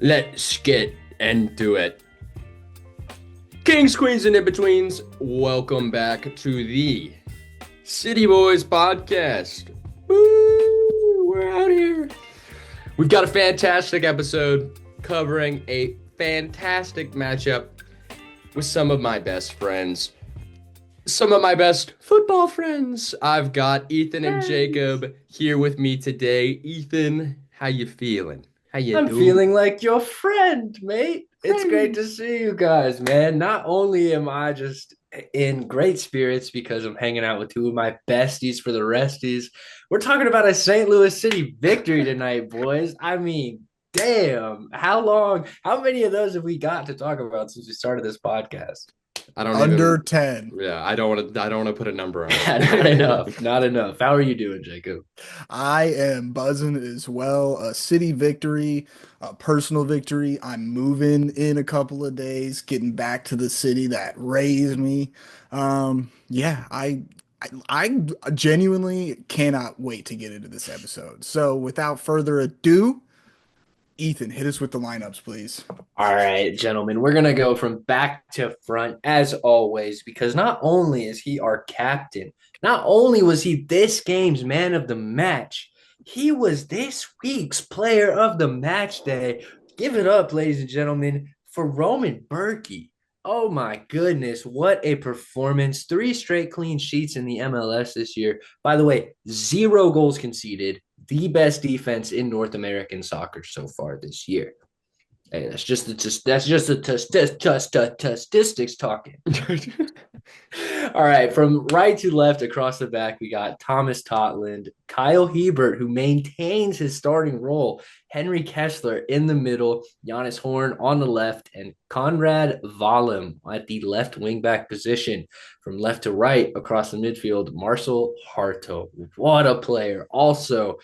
Let's get into it. Kings, queens, and in-betweens, welcome back to the City Boys podcast. Woo! We're out here. We've got a fantastic episode covering a fantastic matchup with some of my best friends. Some of my best football friends. I've got Ethan and Jacob here with me today. Ethan, how you feeling? How you I'm doing? feeling like your friend, mate. It's great to see you guys, man. Not only am I just in great spirits because I'm hanging out with two of my besties for the resties, we're talking about a St. Louis City victory tonight, boys. I mean, damn, how many of those have we got to talk about since we started this podcast? I don't Under even. 10. Yeah, I don't want to. I don't want to put a number on Yeah, it. not enough. Not enough. How are you doing, Jacob? I am buzzing as well. A city victory, a personal victory. I'm moving in a couple of days, getting back to the city that raised me. Yeah, I genuinely cannot wait to get into this episode. So without further ado, Ethan, hit us with the lineups, please. All right, gentlemen, we're going to go from back to front as always, because not only is he our captain, not only was he this game's man of the match, he was this week's player of the match day. Give it up, ladies and gentlemen, for Roman Berkey. Oh my goodness, what a performance. 3 straight clean sheets in the MLS this year. By the way, 0 goals conceded, the best defense in North American soccer so far this year. Hey, that's just the statistics talking. All right, from right to left across the back, we got Thomas Totland, Kyle Hebert, who maintains his starting role, Henry Kessler in the middle, Giannis Horn on the left, and Conrad Valem at the left wingback position. From left to right across the midfield, Marcel Harto. What a player. Also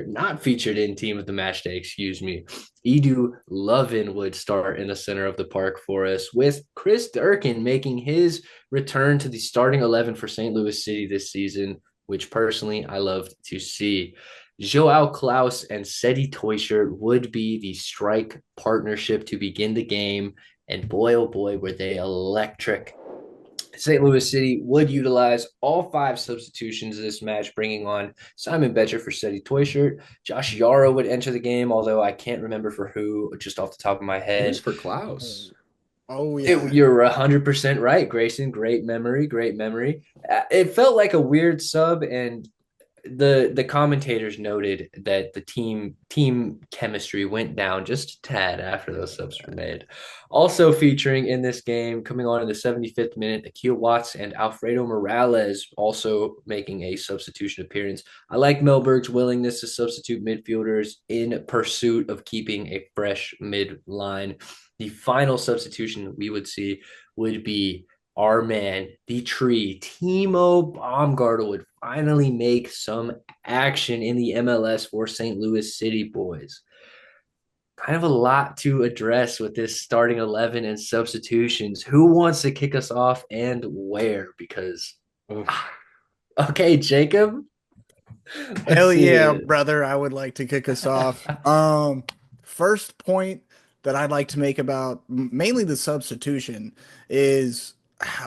not featured in Team of the Match Day, excuse me. Edu Lovin would start in the center of the park for us, with Chris Durkin making his return to the starting 11 for St. Louis City this season, which personally I loved to see. Joao Klaus and Seti Toyshirt would be the strike partnership to begin the game, and boy, oh boy, were they electric. St. Louis City would utilize all 5 substitutions this match, bringing on Simon Betcher for Seti Toyshirt. Josh Yarrow would enter the game, although I can't remember for who, just off the top of my It was head. for Klaus. Oh, yeah. You're 100% right, Grayson. Great memory, great memory. It felt like a weird sub, and the commentators noted that the team chemistry went down just a tad after those subs were made. Also featuring in this game, coming on in the 75th minute, Akil Watts and Alfredo Morales also making a substitution appearance. I like Melberg's willingness to substitute midfielders in pursuit of keeping a fresh midline. The final substitution we would see would be our man, the tree, Timo Baumgartel would finally make some action in the MLS for St. Louis City Boys. Kind of a lot to address with this starting 11 and substitutions. Who wants to kick us off and where? Because, okay, Jacob. Hell yeah, brother. I would like to kick us off. First point that I'd like to make about mainly the substitution is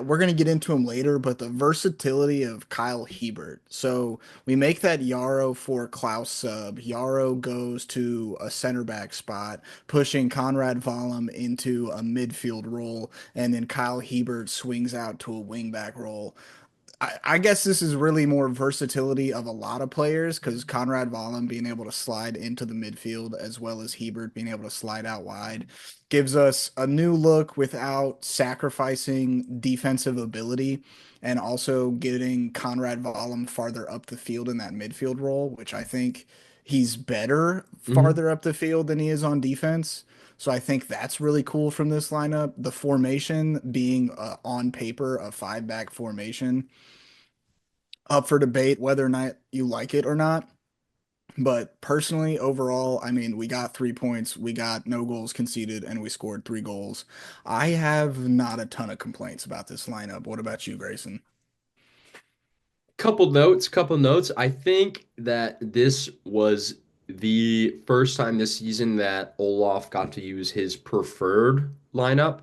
we're going to get into him later, but the versatility of Kyle Hebert. So we make that Yarrow for Klaus sub. Yarrow goes to a center back spot, pushing Conrad Valem into a midfield role, and then Kyle Hebert swings out to a wing back role. I guess this is really more versatility of a lot of players because Conrad Valem being able to slide into the midfield as well as Hebert being able to slide out wide gives us a new look without sacrificing defensive ability and also getting Conrad Valem farther up the field in that midfield role, which I think he's better farther up the field than he is on defense. So I think that's really cool from this lineup. The formation being on paper a 5-back formation, up for debate whether or not you like it or not. But personally, overall, I mean, we got 3 points, we got no goals conceded, and we scored 3 goals. I have not a ton of complaints about this lineup. What about you, Grayson? Couple notes. I think that this was the first time this season that Olof got to use his preferred lineup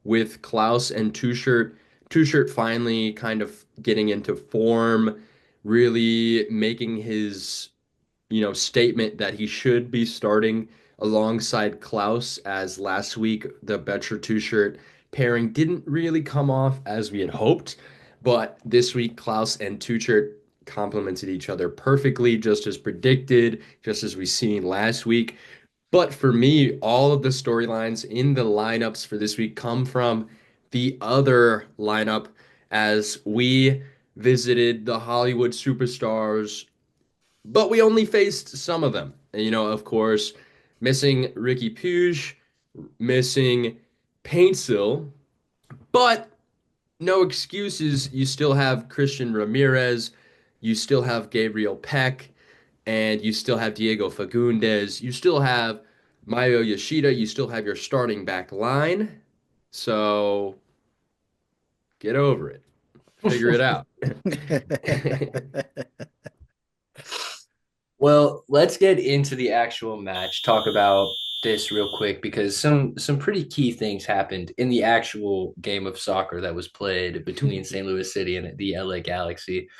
with Klaus and Tushirt. Tushirt finally kind of getting into form, really making his, statement that he should be starting alongside Klaus, as last week the Betcher Tushirt pairing didn't really come off as we had hoped. But this week, Klaus and Tushirt complemented each other perfectly, just as predicted, just as we seen last week. But for me, all of the storylines in the lineups for this week come from the other lineup as we visited the Hollywood superstars, but we only faced some of them. And, of course, missing Ricky Puig, missing Paintsill, but no excuses. You still have Christian Ramirez, you still have Gabriel Peck, and you still have Diego Fagundes. You still have Mayo Yoshida. You still have your starting back line. So get over it. Figure it out. Well, let's get into the actual match. Talk about this real quick because some pretty key things happened in the actual game of soccer that was played between St. Louis City and the LA Galaxy.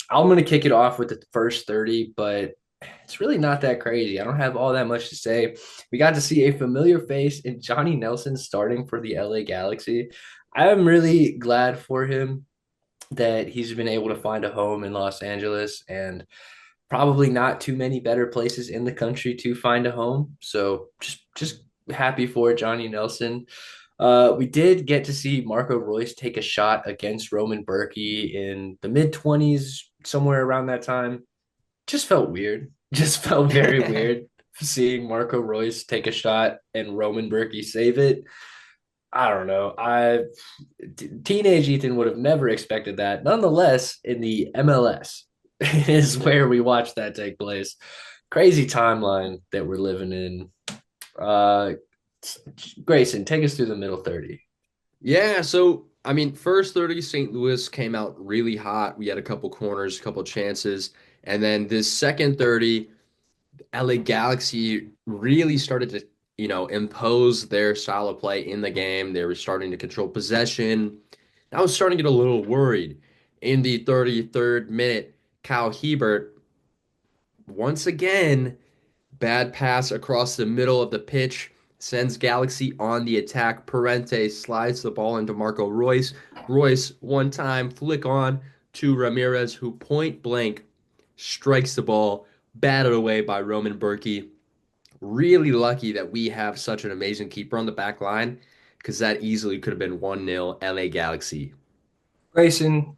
I'm going to kick it off with the first 30, but it's really not that crazy. I don't have all that much to say. We got to see a familiar face in Johnny Nelson starting for the LA Galaxy. I'm really glad for him that he's been able to find a home in Los Angeles and probably not too many better places in the country to find a home. So just happy for Johnny Nelson. We did get to see Marco Royce take a shot against Roman Berkey in the mid-20s, somewhere around that time. Just felt weird. Just felt very weird seeing Marco Royce take a shot and Roman Berkey save it. I don't know. Teenage Ethan would have never expected that. Nonetheless, in the MLS is where we watched that take place. Crazy timeline that we're living in. Uh, Grayson, take us through the middle 30. Yeah, so I mean, first 30, St. Louis came out really hot. We had a couple corners, a couple chances. And then this second 30, LA Galaxy really started to, impose their style of play in the game. They were starting to control possession. I was starting to get a little worried. In the 33rd minute, Kyle Hebert, once again, bad pass across the middle of the pitch, sends Galaxy on the attack. Parente slides the ball into Marco Royce. Royce, one time, flick on to Ramirez, who point blank strikes the ball, batted away by Roman Berkey. Really lucky that we have such an amazing keeper on the back line because that easily could have been 1-0 LA Galaxy. Grayson,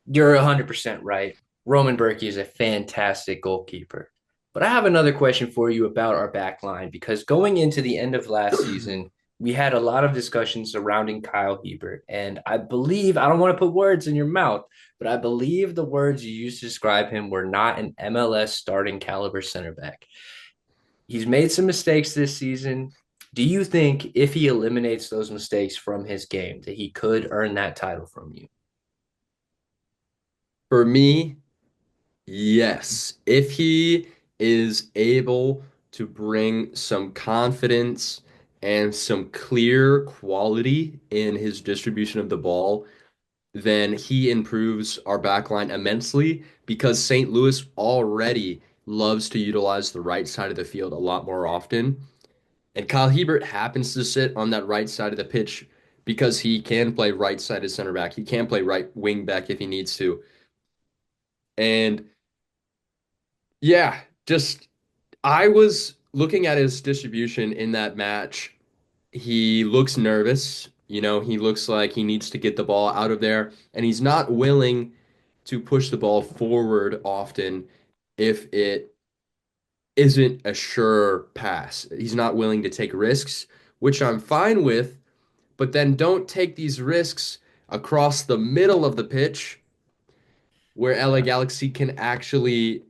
you're 100% right. Roman Berkey is a fantastic goalkeeper. But I have another question for you about our back line because going into the end of last season, we had a lot of discussions surrounding Kyle Hebert. And I believe, I don't want to put words in your mouth, but I believe the words you used to describe him were not an MLS starting caliber center back. He's made some mistakes this season. Do you think if he eliminates those mistakes from his game, that he could earn that title from you? For me, yes. If he is able to bring some confidence and some clear quality in his distribution of the ball, then he improves our backline immensely because St. Louis already loves to utilize the right side of the field a lot more often. And Kyle Hebert happens to sit on that right side of the pitch because he can play right-sided center back. He can play right wing back if he needs to. And yeah, just I was looking at his distribution in that match. He looks nervous. He looks like he needs to get the ball out of there, and he's not willing to push the ball forward often if it isn't a sure pass. He's not willing to take risks, which I'm fine with, but then don't take these risks across the middle of the pitch where LA Galaxy can actually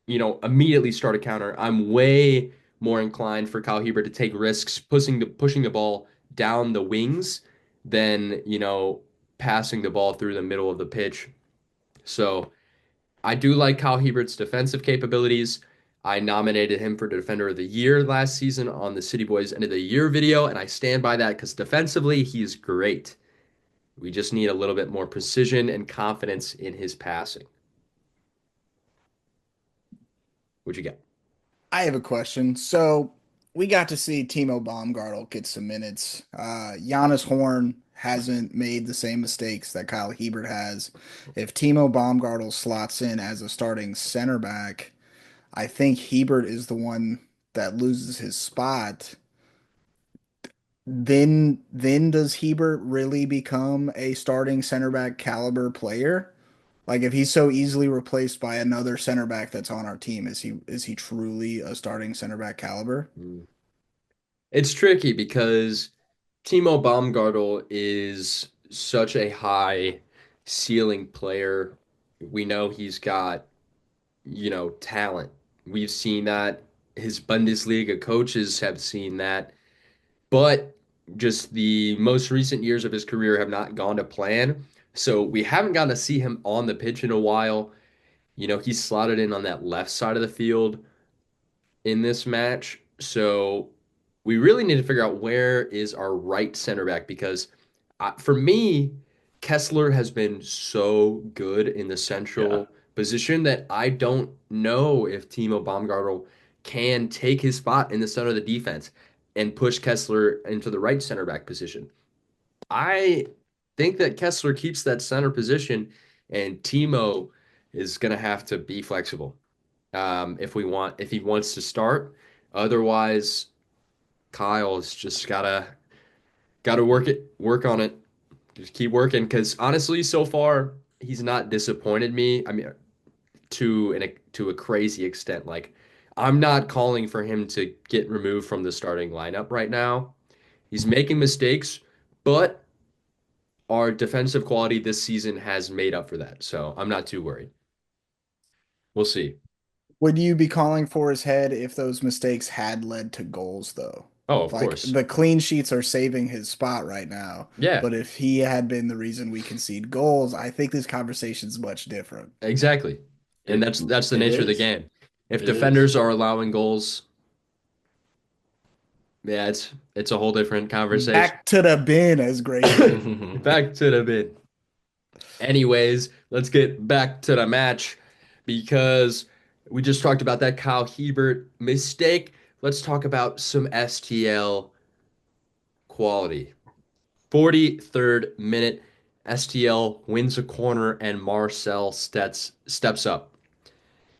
immediately start a counter. I'm way more inclined for Kyle Hebert to take risks, pushing the ball down the wings than, passing the ball through the middle of the pitch. So I do like Kyle Hebert's defensive capabilities. I nominated him for Defender of the Year last season on the City Boys End of the Year video, and I stand by that because defensively, he's great. We just need a little bit more precision and confidence in his passing. What you got? I have a question. So we got to see Timo Baumgartel get some minutes. Giannis Horn hasn't made the same mistakes that Kyle Hebert has. If Timo Baumgartel slots in as a starting center back, I think Hebert is the one that loses his spot. Then does Hebert really become a starting center back caliber player? Like if he's so easily replaced by another center back that's on our team, is he truly a starting center back caliber? Mm. It's tricky because Timo Baumgartel is such a high ceiling player. We know he's got, talent. We've seen that. His Bundesliga coaches have seen that. But just the most recent years of his career have not gone to plan. So we haven't gotten to see him on the pitch in a while. He's slotted in on that left side of the field in this match. So we really need to figure out where is our right center back because for me, Kessler has been so good in the Yeah. central position that I don't know if Timo Baumgartel can take his spot in the center of the defense and push Kessler into the right center back position. I think that Kessler keeps that center position and Timo is going to have to be flexible if he wants to start. Otherwise, Kyle's just gotta work on it. Just keep working because honestly, so far he's not disappointed me. I mean, to a crazy extent. Like I'm not calling for him to get removed from the starting lineup right now. He's making mistakes, but our defensive quality this season has made up for that. So I'm not too worried. We'll see. Would you be calling for his head if those mistakes had led to goals, though? Oh, of Like course. the clean sheets are saving his spot right now, Yeah, but if he had been the reason we concede goals, I think this conversation's much different. exactly. And It that's the it nature of the is. game. If It is. defenders are allowing goals, yeah, it's a whole different conversation. Back to the bin, as Grayson. Back to the bid. Anyways, let's get back to the match because we just talked about that Kyle Hebert mistake. Let's talk about some STL quality. 43rd minute, STL wins a corner and Marcel steps up.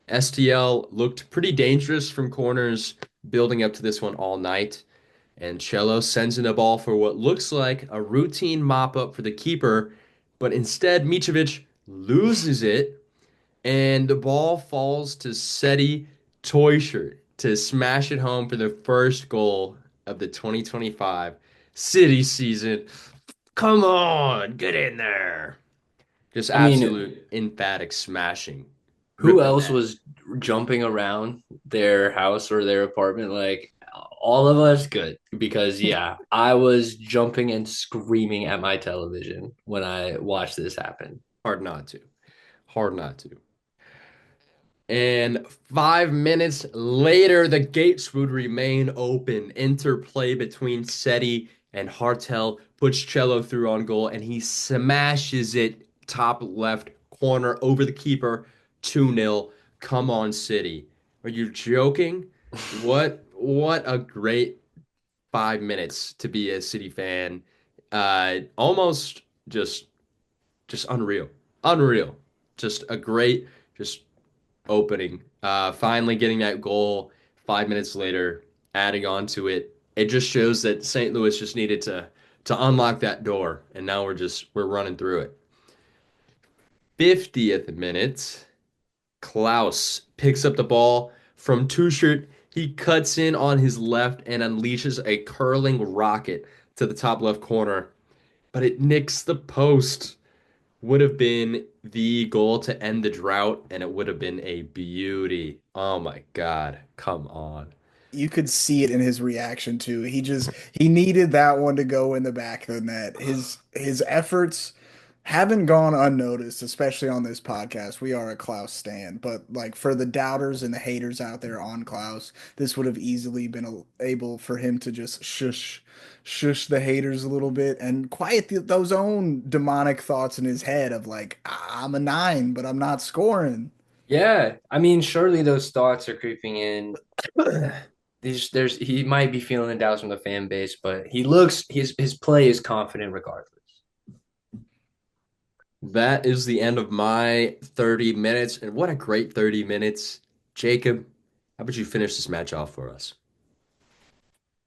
STL looked pretty dangerous from corners building up to this one all night. And Cello sends in the ball for what looks like a routine mop up for the keeper, but instead Mitrovic loses it, and the ball falls to Seti Toyshirt to smash it home for the first goal of the 2025 City season. Come on, get in there. Just I mean, absolute emphatic smashing. who Rip the else net. was jumping around their house or their apartment? Like all of us, good. Because yeah, I was jumping and screaming at my television when I watched this happen. Hard not to. Hard not to. And 5 minutes later, the gates would remain open. Interplay between Seti and Hartel puts Cello through on goal, and he smashes it top left corner over the keeper. 2-0. Come on, City. Are you joking? What a great 5 minutes to be a City fan. Almost just unreal. Unreal. Just a great just opening. Finally getting that goal 5 minutes later, adding on to it. It just shows that St. Louis just needed to unlock that door, and now we're running through it. 50th minute, Klaus picks up the ball from Tuchert. He cuts in on his left and unleashes a curling rocket to the top left corner, but it nicks the post. Would have been the goal to end the drought, and it would have been a beauty. Oh my God. Come on. You could see it in his reaction too. He needed that one to go in the back of the net. His efforts haven't gone unnoticed, especially on this podcast. We are a Klaus stan, but like for the doubters and the haters out there on Klaus, this would have easily been able for him to just shush the haters a little bit and quiet those own demonic thoughts in his head of like, "Ah, I'm a nine, but I'm not scoring." Yeah, I mean, surely those thoughts are creeping in. There's he might be feeling the doubts from the fan base, but he looks his play is confident regardless. That is the end of my 30 minutes. And what a great 30 minutes. Jacob, how about you finish this match off for us?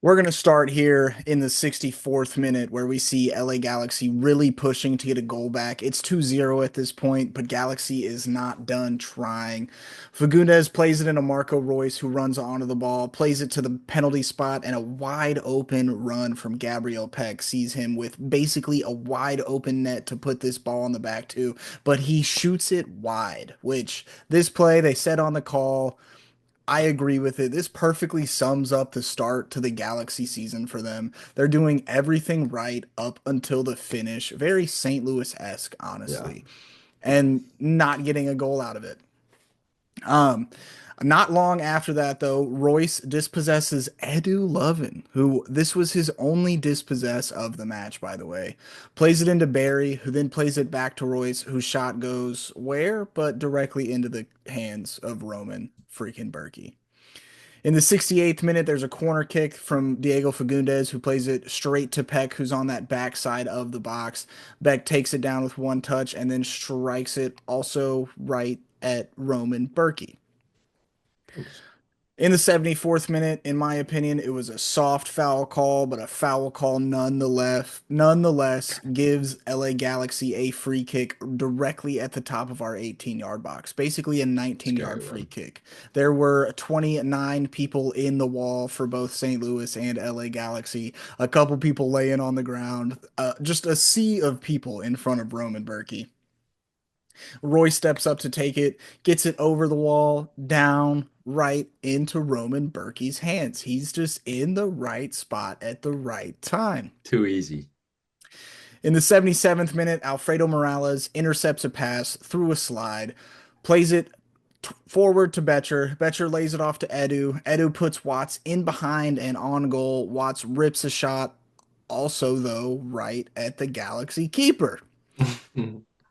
We're going to start here in the 64th minute where we see LA Galaxy really pushing to get a goal back. It's 2-0 at this point, but Galaxy is not done trying. Fagundes plays it into Marco Royce, who runs onto the ball, plays it to the penalty spot, and a wide open run from Gabriel Peck sees him with basically a wide open net to put this ball on the back to, but he shoots it wide, which this play they said on the call. I agree with it. This perfectly sums up the start to the Galaxy season for them. They're doing everything right up until the finish. Very St. Louis-esque, Yeah. honestly, and not getting a goal out of it. Um, Not long after that, though, Royce dispossesses Edu Lovin, who this was his only dispossess of the match, by the way. Plays it into Barry, who then plays it back to Royce, whose shot goes where? But directly into the hands of Roman freaking Berkey. In the 68th minute, there's a corner kick from Diego Fagundes, who plays it straight to Peck, who's on that backside of the box. Beck takes it down with one touch and then strikes it also right at Roman Berkey. Thanks. In the 74th minute, in my opinion, it was a soft foul call, but a foul call nonetheless gives LA Galaxy a free kick directly at the top of our 18-yard box, basically a 19-yard Scary free one. kick. There were 29 people in the wall for both St. Louis and LA Galaxy, a couple people laying on the ground, just a sea of people in front of Roman Berkey. Roy steps up to take it, gets it over the wall, down, right into Roman Berkey's hands. He's just in the right spot at the right time. Too easy. In the 77th minute, Alfredo Morales intercepts a pass through a slide, plays it forward to Betcher. Betcher lays it off to Edu. Edu puts Watts in behind and on goal. Watts rips a shot, also, though, right at the Galaxy keeper.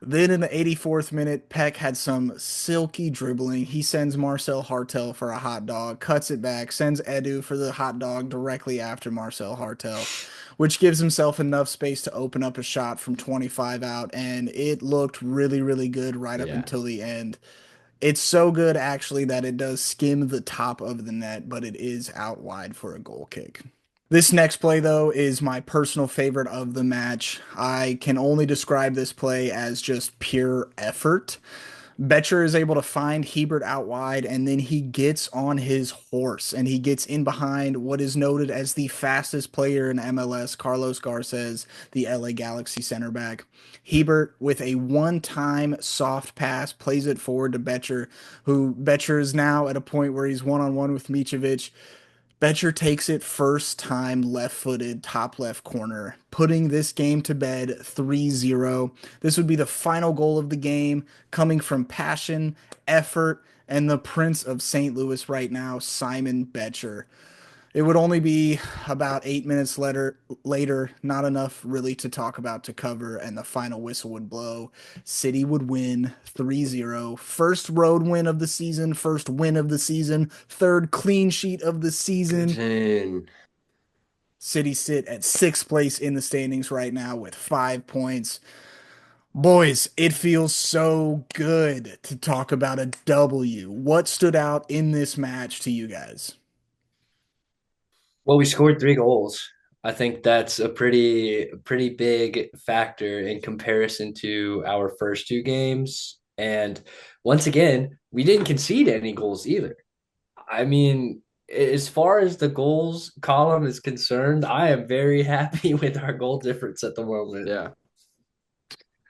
Then in the 84th minute, Peck had some silky dribbling. He sends Marcel Hartel for a hot dog, cuts it back, sends Edu for the hot dog directly after Marcel Hartel, which gives himself enough space to open up a shot from 25 out. And it looked really, really good right up Yeah. until the end. It's so good, actually, that it does skim the top of the net, but it is out wide for a goal kick. This next play, though, is my personal favorite of the match. I can only describe this play as just pure effort. Betcher is able to find Hebert out wide, and then he gets on his horse and he gets in behind what is noted as the fastest player in MLS, Carlos Garces, the LA Galaxy center back. Hebert, with a one-time soft pass, plays it forward to Betcher, who Betcher is now at a point where he's one-on-one with Mitrovic. Betcher takes it first time left footed, top left corner, putting this game to bed 3-0. This would be the final goal of the game, coming from passion, effort, and the Prince of St. Louis right now, Simon Betcher. It would only be about 8 minutes later, not enough really to talk about to cover, and the final whistle would blow. City would win 3-0. First road win of the season, first win of the season, third clean sheet of the season. Good. City sit at sixth place in the standings right now with 5 points. Boys, it feels so good to talk about a W. What stood out in this match to you guys? Well, we scored 3 goals. I think that's a pretty big factor in comparison to our first 2 games. And once again, we didn't concede any goals either. I mean, as far as the goals column is concerned, I am very happy with our goal difference at the moment. Yeah.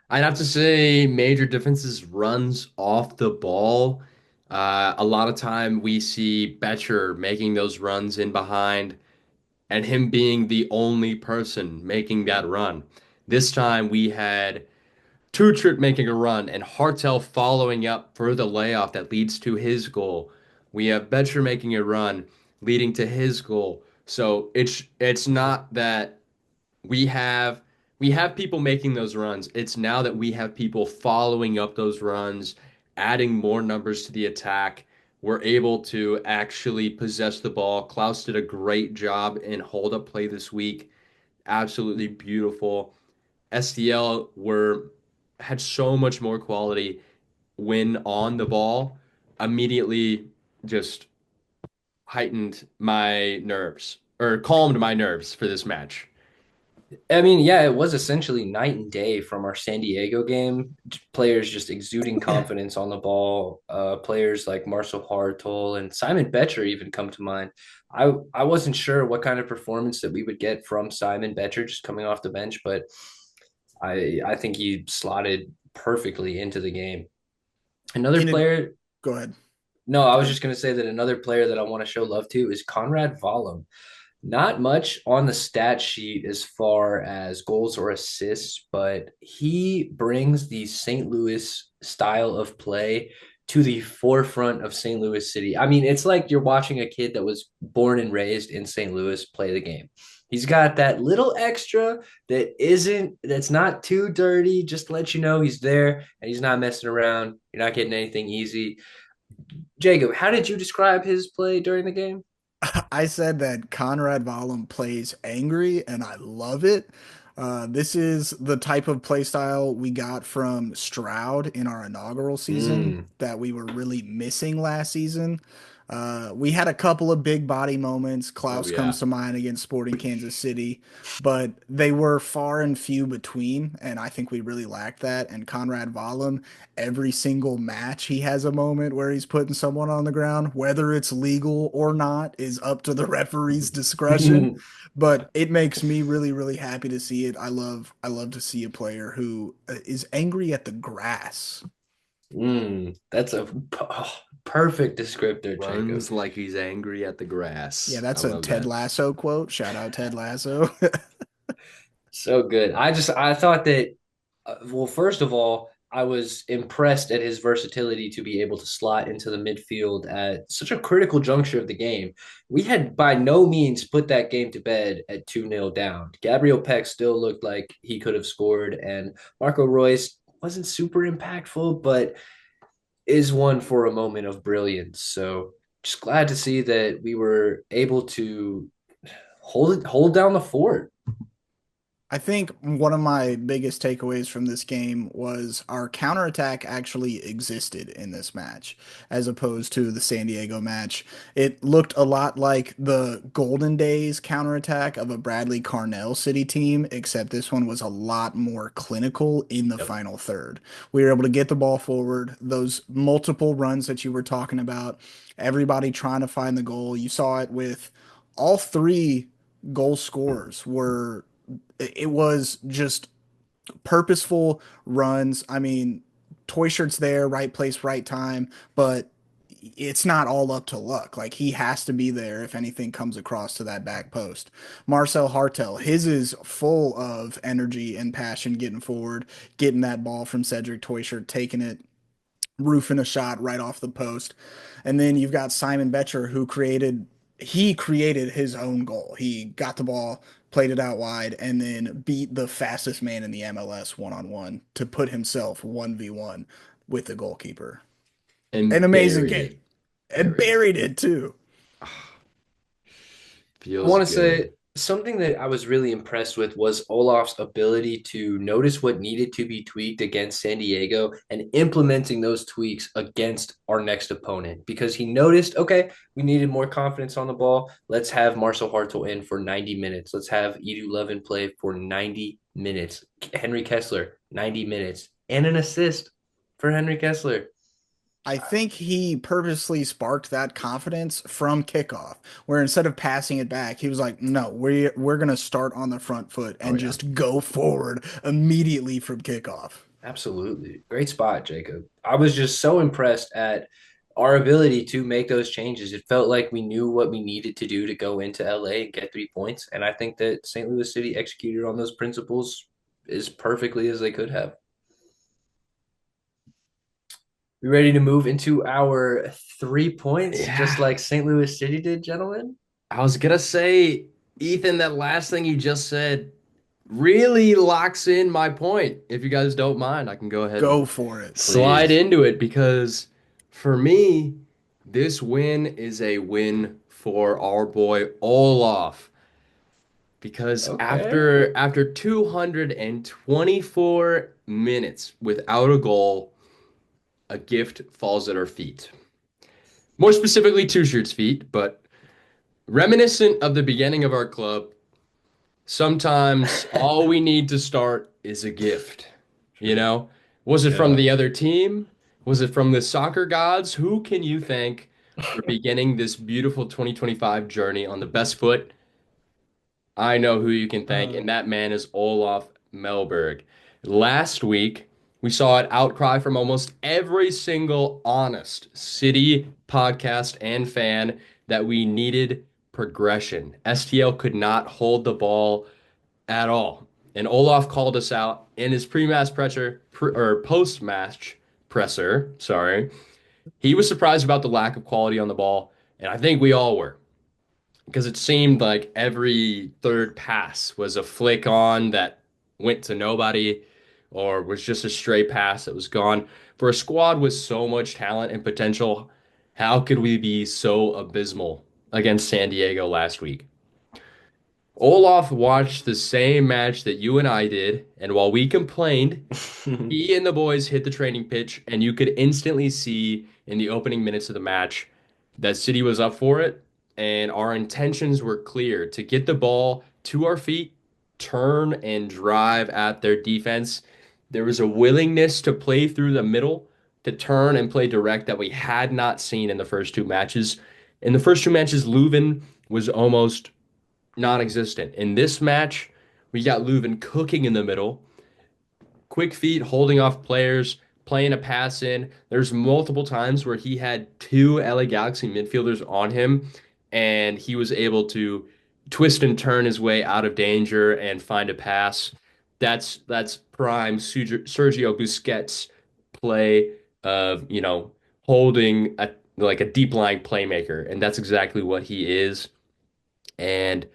I'd have to say major differences runs off the ball. A lot of time we see Betcher making those runs in behind and him being the only person making that run. This time we had Two-Trip making a run, and Hartel following up for the layoff that leads to his goal. We have Betcher making a run, leading to his goal. So it's not that we have we have people making those runs. It's now that we have people following up those runs, adding more numbers to the attack. We're able to actually possess the ball. Klaus did a great job in hold up play this week. Absolutely beautiful. STL were had so much more quality when on the ball. Immediately just heightened my nerves or calmed my nerves for this match. I mean, yeah, it was essentially night and day from our San Diego game. Players just exuding confidence on the ball. Players like Marcel Hartel and Simon Betcher even come to mind. I wasn't sure what kind of performance that we would get from Simon Betcher just coming off the bench, but I think he slotted perfectly into the game. Another In a, player, Go ahead. no, I Go was ahead. just going to say that another player that I want to show love to is Conrad Vollum. Not much on the stat sheet as far as goals or assists, but he brings the St. Louis style of play to the forefront of St. Louis City. I mean, it's like you're watching a kid that was born and raised in St. Louis play the game. He's got that little extra that's not too dirty, just to let you know he's there and he's not messing around. You're not getting anything easy. Jacob, how did you describe his play during the game? I said that Conrad Vollum plays angry, and I love it. This is the type of play style we got from Stroud in our inaugural season Mm. that we were really missing last season. We had a couple of big body moments. Oh Klaus yeah. comes to mind against Sporting Kansas City, but they were far and few between, and I think we really lacked that. And Conrad Vollum, every single match, he has a moment where he's putting someone on the ground. Whether it's legal or not is up to the referee's discretion, but it makes me really, really happy to see it. I love to see a player who is angry at the grass. That's a perfect descriptor, Jacob. Runs like he's angry at the Yeah, grass. I that's a love Ted that. Lasso quote. Shout out Ted Lasso. So good. I thought that, well, first of all, I was impressed at his versatility to be able to slot into the midfield at such a critical juncture of the game. We had by no means put that game to bed at 2-0 down. Gabriel Peck still looked like he could have scored, and Marco Royce wasn't super impactful, but is one for a moment of brilliance. So just glad to see that we were able to hold down the fort. I think one of my biggest takeaways from this game was our counterattack actually existed in this match, as opposed to the San Diego match. It looked a lot like the Golden Days counterattack of a Bradley Carnell City team, except this one was a lot more clinical in the Yep. final third. We were able to get the ball forward, those multiple runs that you were talking about, everybody trying to find the goal. You saw it with all three goal scorers were it was just purposeful runs. I mean, Toy Shirt's there, right place, right time, but it's not all up to luck. Like he has to be there if anything comes across to that back post. Marcel Hartel, his is full of energy and passion getting forward, getting that ball from Cedric Toy Shirt, taking it, roofing a shot right off the post. And then you've got Simon Betcher who created his own goal. He got the ball, played it out wide, and then beat the fastest man in the MLS one-on-one to put himself 1v1 with the goalkeeper. An And amazing buried game. it. And Buried it. buried it too. I Feels want to say good. something that I was really impressed with was Olaf's ability to notice what needed to be tweaked against San Diego and implementing those tweaks against our next opponent because he noticed, okay, we needed more confidence on the ball. Let's have Marcel Hartel in for 90 minutes. Let's have Edu Levin play for 90 minutes. Henry Kessler, 90 minutes, and an assist for Henry Kessler. I think he purposely sparked that confidence from kickoff, where instead of passing it back, he was like, "No, we're gonna start on the front foot Oh and yeah. just go forward immediately from kickoff." Absolutely. Great spot, Jacob. I was just so impressed at our ability to make those changes. It felt like we knew what we needed to do to go into LA and get 3 points. And I think that St. Louis City executed on those principles as perfectly as they could have. We ready to move into our 3 points, just Yeah, like St. Louis City did, gentlemen? I was gonna say, Ethan, that last thing you just said really locks in my point. If you guys don't mind, I can go ahead and Go for it. slide Please. into it because for me, this win is a win for our boy Olof. Because Okay. after 224 minutes without a goal, a gift falls at our feet. More specifically, Two Shirts' feet, but reminiscent of the beginning of our club, sometimes all we need to start is a gift. You True. know? Was it from Yeah. the other team? Was it from the soccer gods? Who can you thank for beginning this beautiful 2025 journey on the best foot? I know who you can thank, Uh, and that man is Olaf Melberg. Last week, we saw an outcry from almost every single honest City podcast and fan that we needed progression. STL could not hold the ball at all. And Olaf called us out in his pre-match presser or post-match presser, sorry. He was surprised about the lack of quality on the ball, and I think we all were because it seemed like every third pass was a flick on that went to nobody or was just a stray pass that was gone. For a squad with so much talent and potential, how could we be so abysmal against San Diego last week? Olaf watched the same match that you and I did, and while we complained, he and the boys hit the training pitch, and you could instantly see in the opening minutes of the match that City was up for it, and our intentions were clear to get the ball to our feet, turn and drive at their defense. There was a willingness to play through the middle, to turn and play direct that we had not seen in the first two matches. In the first two matches, Leuven was almost non-existent. In this match, we got Leuven cooking in the middle, quick feet, holding off players, playing a pass in. There's multiple times where he had two LA Galaxy midfielders on him, and he was able to twist and turn his way out of danger and find a pass. That's prime Sergio Busquets play of, holding like a deep line playmaker, and that's exactly what he is. And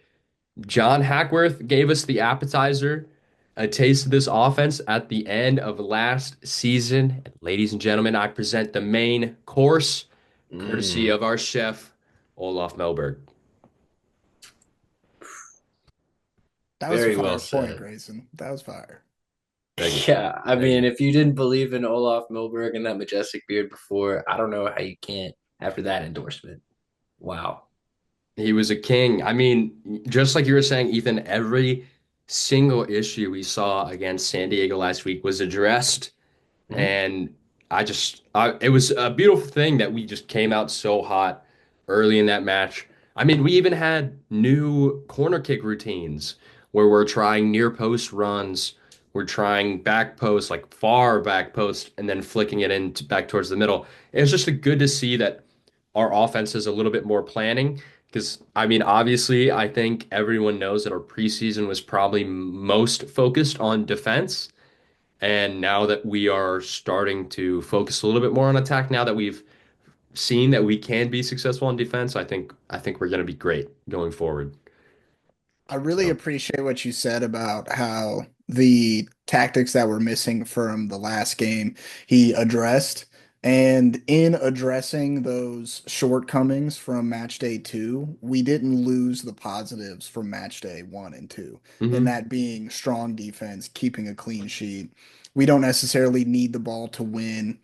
John Hackworth gave us the appetizer, a taste of this offense at the end of last season. And ladies and gentlemen, I present the main course, courtesy mm, of our chef, Olaf Melberg. That was a very well fire point, said. Grayson. That was fire. Thank you. Yeah, I Thank mean, you. if you didn't believe in Olaf Milberg and that majestic beard before, I don't know how you can't after that endorsement. Wow. He was a king. I mean, just like you were saying, Ethan, every single issue we saw against San Diego last week was addressed. Mhm. And it was a beautiful thing that we just came out so hot early in that match. I mean, we even had new corner kick routines where we're trying near post runs, we're trying back post, like far back post, and then flicking it in back towards the middle. It was just good to see that our offense is a little bit more planning. Because, I mean, obviously, I think everyone knows that our preseason was probably most focused on defense. And now that we are starting to focus a little bit more on attack, now that we've seen that we can be successful on defense, I think we're going to be great going forward. I really So, appreciate what you said about how the tactics that were missing from the last game he addressed. And in addressing those shortcomings from match day two, we didn't lose the positives from match day one and two, and hmm that being strong defense, keeping a clean sheet. We don't necessarily need the ball to win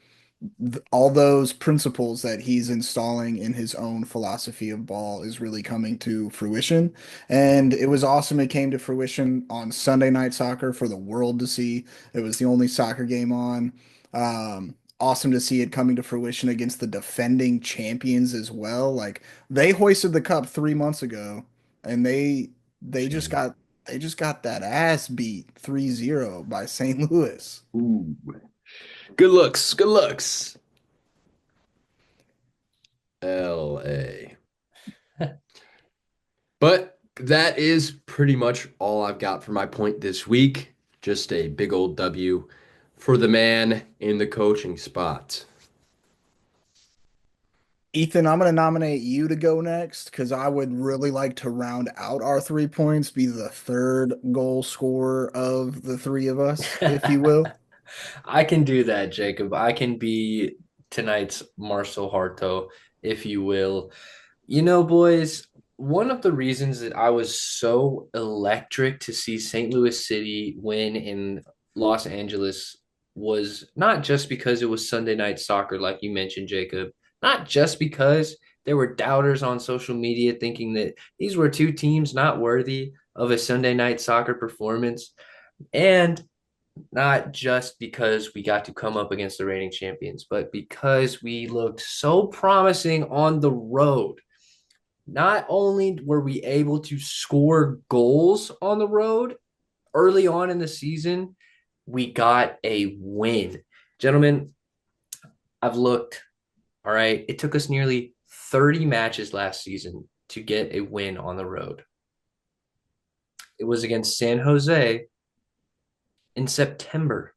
all those principles that he's installing in his own philosophy of ball is really coming to fruition. And it was awesome. It came to fruition on Sunday Night Soccer for the world to see. It was the only soccer game on. Awesome to see it coming to fruition against the defending champions as well. Like they hoisted the cup 3 months ago and they just shame. got they just got that ass beat 3-0 by St. Louis. Ooh, good looks, good looks. LA. But that is pretty much all I've got for my point this week. Just a big old W for the man in the coaching spot. Ethan, I'm going to nominate you to go next because I would really like to round out our 3 points, be the third goal scorer of the three of us, if you will. I can do that, Jacob. I can be tonight's Marcel Harto, if you will. Boys, one of the reasons that I was so electric to see St. Louis City win in Los Angeles was not just because it was Sunday night soccer, like you mentioned, Jacob, not just because there were doubters on social media thinking that these were two teams not worthy of a Sunday night soccer performance, and not just because we got to come up against the reigning champions, but because we looked so promising on the road. Not only were we able to score goals on the road early on in the season, we got a win. Gentlemen, I've looked, all right, it took us nearly 30 matches last season to get a win on the road. It was against San Jose in September.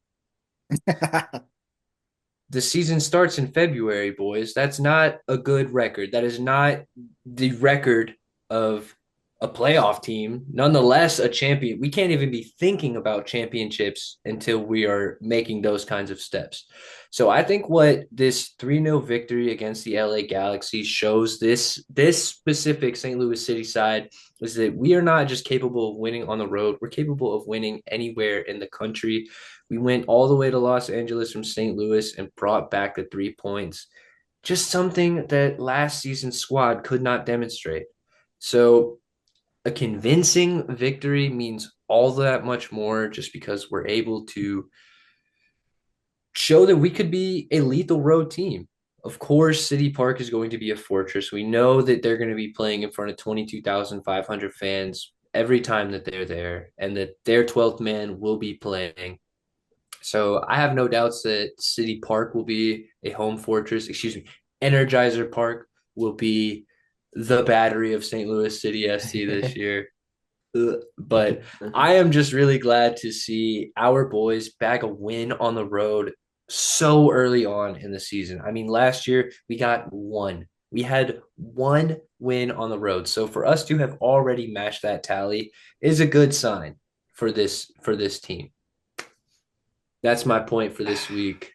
The season starts in February, boys. That's not a good record. That is not the record of a playoff team. Nonetheless, a champion. We can't even be thinking about championships until we are making those kinds of steps. So I think what this 3-0 victory against the LA Galaxy shows this specific St. Louis City side is that we are not just capable of winning on the road. We're capable of winning anywhere in the country. We went all the way to Los Angeles from St. Louis and brought back the 3 points. Just something that last season's squad could not demonstrate. So a convincing victory means all that much more just because we're able to show that we could be a lethal road team. Of course, City Park is going to be a fortress. We know that they're going to be playing in front of 22,500 fans every time that they're there, and that their 12th man will be playing. So I have no doubts that City Park will be a home fortress. Excuse me, Energizer Park will be the battery of St. Louis City SC this year. But I am just really glad to see our boys bag a win on the road so early on in the season. I mean, last year we got one. We had one win on the road. So for us to have already matched that tally is a good sign for this team. That's my point for this week.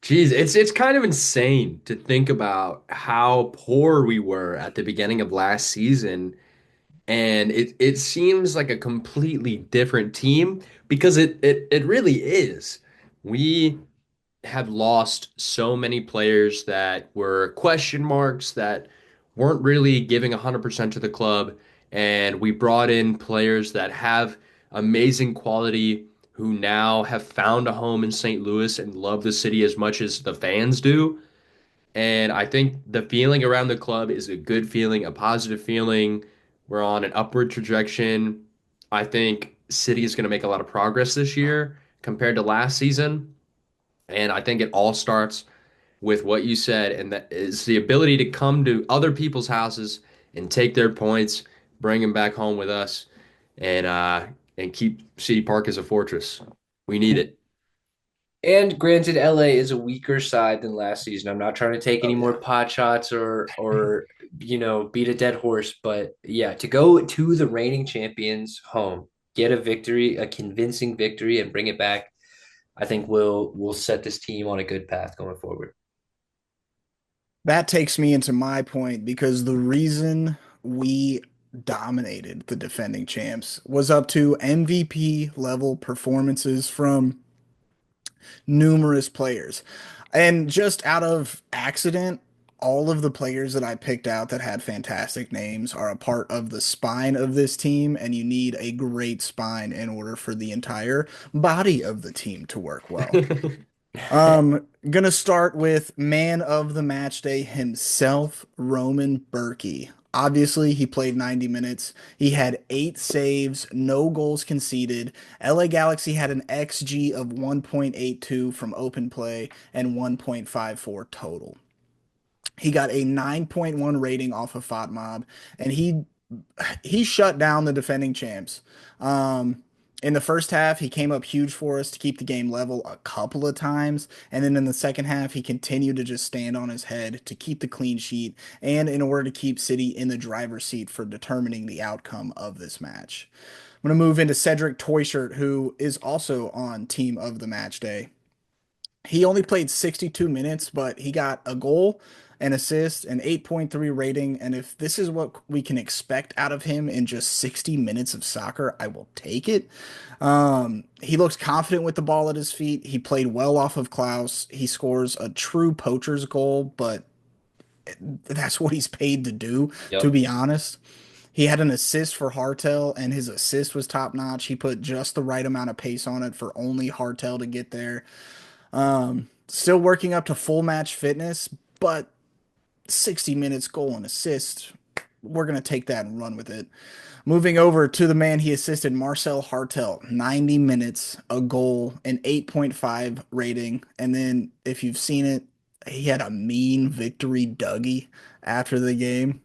Geez, it's kind of insane to think about how poor we were at the beginning of last season, and it seems like a completely different team because it really is. We have lost so many players that were question marks that weren't really giving 100% to the club, and we brought in players that have amazing quality who now have found a home in St. Louis and love the city as much as the fans do. And I think the feeling around the club is a good feeling, a positive feeling. We're on an upward trajectory. I think City is going to make a lot of progress this year compared to last season. And I think it all starts with what you said, and that is the ability to come to other people's houses and take their points, bring them back home with us, and keep City Park as a fortress. We need it. And granted, LA is a weaker side than last season. I'm not trying to take any Oh, more yeah. pot shots or beat a dead horse, but yeah, to go to the reigning champions home, get a victory, a convincing victory, and bring it back, I think will set this team on a good path going forward. That takes me into my point because the reason we dominated the defending champs was up to MVP level performances from numerous players. And just out of accident, all of the players that I picked out that had fantastic names are a part of the spine of this team, and you need a great spine in order for the entire body of the team to work well. Gonna start with man of the match day himself, Roman Berkey. Obviously, he played 90 minutes. He had 8 saves, no goals conceded. LA Galaxy had an XG of 1.82 from open play and 1.54 total. He got a 9.1 rating off of FOTMob, and he shut down the defending champs. Um, In the first half, he came up huge for us to keep the game level a couple of times. And then in the second half, he continued to just stand on his head to keep the clean sheet and in order to keep City in the driver's seat for determining the outcome of this match. I'm going to move into Cedric Toyshirt, who is also on team of the match day. He only played 62 minutes, but he got a goal, an assist, an 8.3 rating. And if this is what we can expect out of him in just 60 minutes of soccer, I will take it. He looks confident with the ball at his feet. He played well off of Klaus. He scores a true poacher's goal, but that's what he's paid to do, to Yep. be honest. He had an assist for Hartel, and his assist was top notch. He put just the right amount of pace on it for only Hartel to get there. Still working up to full match fitness, but 60 minutes goal and assist. We're going to take that and run with it. Moving over to the man he assisted, Marcel Hartel, 90 minutes, a goal, an 8.5 rating. And then if you've seen it, he had a mean victory Dougie after the game.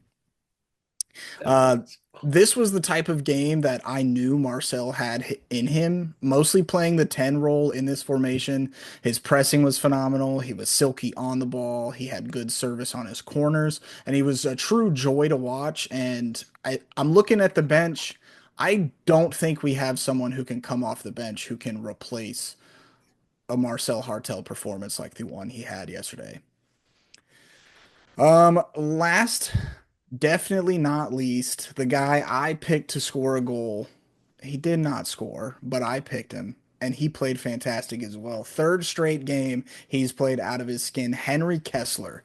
That Uh, was this was the type of game that I knew Marcel had in him, mostly playing the 10 role in this formation. His pressing was phenomenal. He was silky on the ball. He had good service on his corners, and he was a true joy to watch. And I'm looking at the bench. I don't think we have someone who can come off the bench who can replace a Marcel Hartel performance like the one he had yesterday. Last, definitely not least, the guy I picked to score a goal. He did not score, but I picked him, and he played fantastic as well. Third straight game he's played out of his skin. Henry Kessler,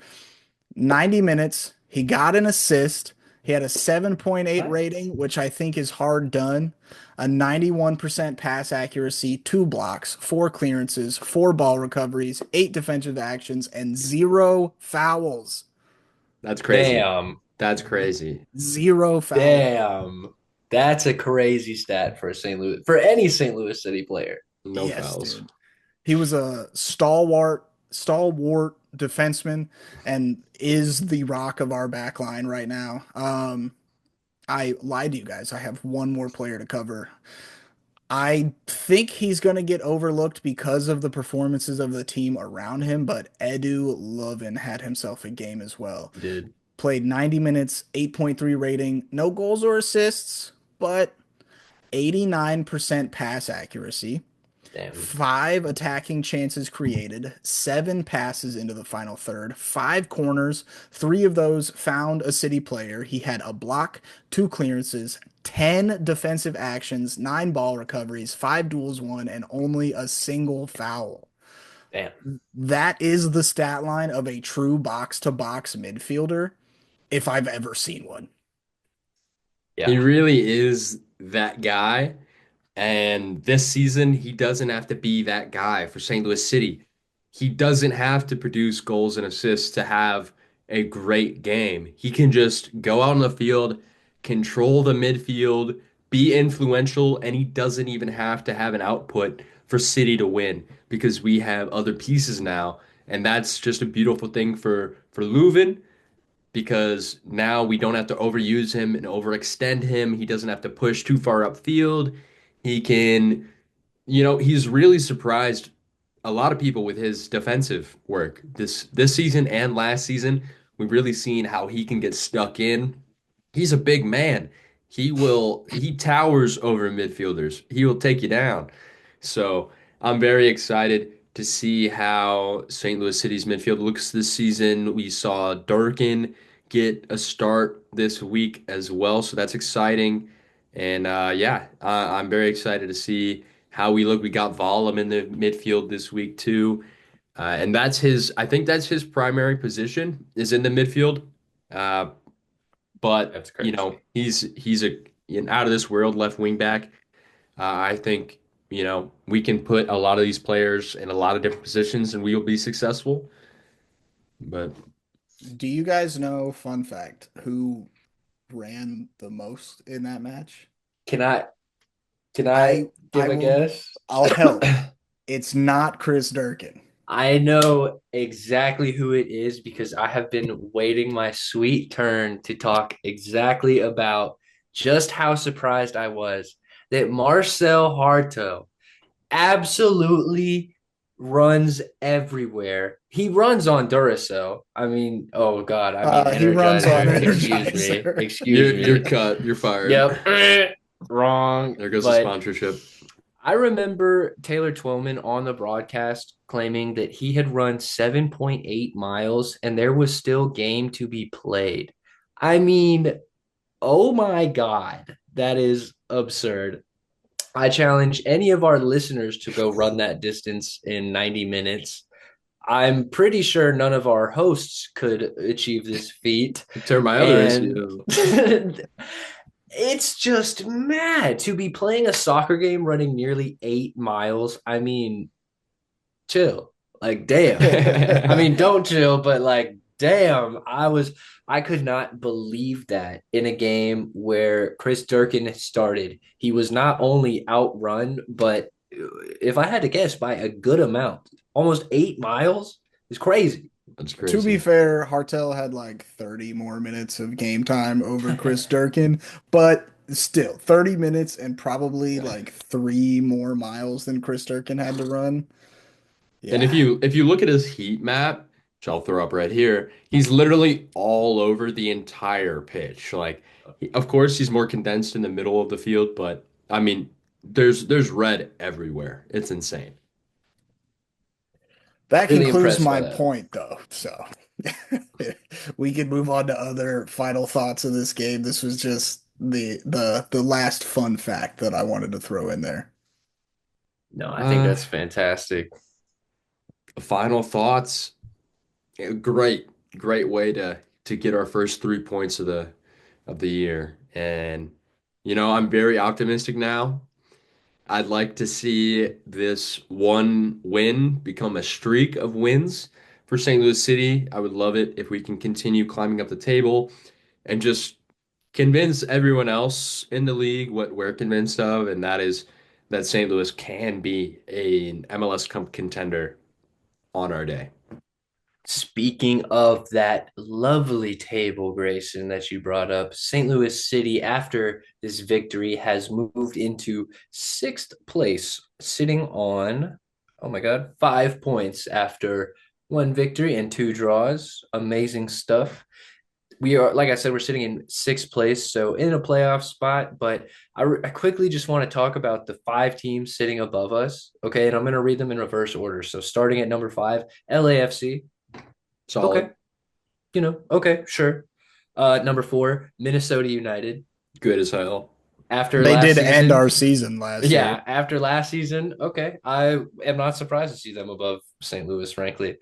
90 minutes. He got an assist. He had a 7.8 nice. rating, which I think is hard done. A 91% pass accuracy, 2 blocks, 4 clearances, 4 ball recoveries, 8 defensive actions, and 0 fouls. That's crazy. Damn. That's crazy. 0 fouls. Damn. That's a crazy stat for a St. Louis for any St. Louis City player. No Yes, fouls. dude. He was a stalwart defenseman and is the rock of our back line right now. I lied to you guys. I have one more player to cover. I think he's going to get overlooked because of the performances of the team around him, but Edu Lovin had himself a game as well. Did. Played 90 minutes, 8.3 rating, no goals or assists, but 89% pass accuracy, Damn. 5 attacking chances created, 7 passes into the final third, 5 corners, 3 of those found a City player. He had a block, 2 clearances, 10 defensive actions, 9 ball recoveries, 5 duels won, and only a single foul. Damn. That is the stat line of a true box to box midfielder, if I've ever seen one. He Yeah. really is that guy. And this season, he doesn't have to be that guy for St. Louis City. He doesn't have to produce goals and assists to have a great game. He can just go out on the field, control the midfield, be influential, and he doesn't even have to have an output for City to win because we have other pieces now. And that's just a beautiful thing for Leuven because now we don't have to overuse him and overextend him. He doesn't have to push too far upfield. He can, he's really surprised a lot of people with his defensive work this season and last season. We've really seen how he can get stuck in. He's a big man. He towers over midfielders. He will take you down. So I'm very excited to see how St. Louis City's midfield looks this season. We saw Durkin get a start this week as well, so that's exciting. And yeah, I'm very excited to see how we look. We got Vollum in the midfield this week too, and I think that's his primary position is in the midfield. Uh, but That's crazy. he's an out of this world left wing back. I think we can put a lot of these players in a lot of different positions, and we will be successful. But Do you guys know, fun fact, who ran the most in that match? Can I can I I give I a will guess? I'll help. It's not Chris Durkin. I know exactly who it is because I have been waiting my sweet turn to talk exactly about just how surprised I was that Marcel Harto absolutely runs everywhere. He runs on Duracell. I mean, oh God, I mean He runs on Energizer. Excuse me. Energizer. Excuse You're me. cut. You're fired. Yep. Wrong. There goes the But sponsorship. I remember Taylor Twellman on the broadcast claiming that he had run 7.8 miles and there was still game to be played. I mean, oh my God, that is absurd. I challenge any of our listeners to go run that distance in 90 minutes. I'm pretty sure none of our hosts could achieve this feat. Tear my other And ACL. it's just mad to be playing a soccer game running nearly 8 miles. I mean, chill. Like, damn. I mean, don't chill, but like, damn. I could not believe that in a game where Chris Durkin started. He was not only outrun, but if I had to guess, by a good amount. Almost 8 miles is crazy. That's To be crazy. fair, Hartel had like 30 more minutes of game time over Chris Durkin, but still 30 minutes and probably like 3 more miles than Chris Durkin had to run. And Yeah. if you look at his heat map, which I'll throw up right here, he's literally all over the entire pitch. Like, of course, he's more condensed in the middle of the field, but I mean, there's red everywhere. It's insane. That Really concludes impressed by my that. point, though. So we can move on to other final thoughts of this game. This was just the last fun fact that I wanted to throw in there. No, I think Uh, that's fantastic. Final thoughts. Great, great way to get our first 3 points of the year. And I'm very optimistic now. I'd like to see this one win become a streak of wins for St. Louis City. I would love it if we can continue climbing up the table and just convince everyone else in the league what we're convinced of, and that is that St. Louis can be an MLS Cup contender on our day. Speaking of that lovely table, Grayson, that you brought up, St. Louis City, after this victory, has moved into sixth place, sitting on, oh my God, 5 points after one victory and two draws. Amazing stuff. We are, like I said, we're sitting in sixth place, so in a playoff spot. But I quickly just want to talk about the five teams sitting above us. Okay, and I'm going to read them in reverse order. So starting at number five, LAFC. Okay. Solid. Okay, sure. Number four, Minnesota United. Good as hell. After They last did end season, our season last year. yeah, after last season, okay. I am not surprised to see them above St. Louis, frankly.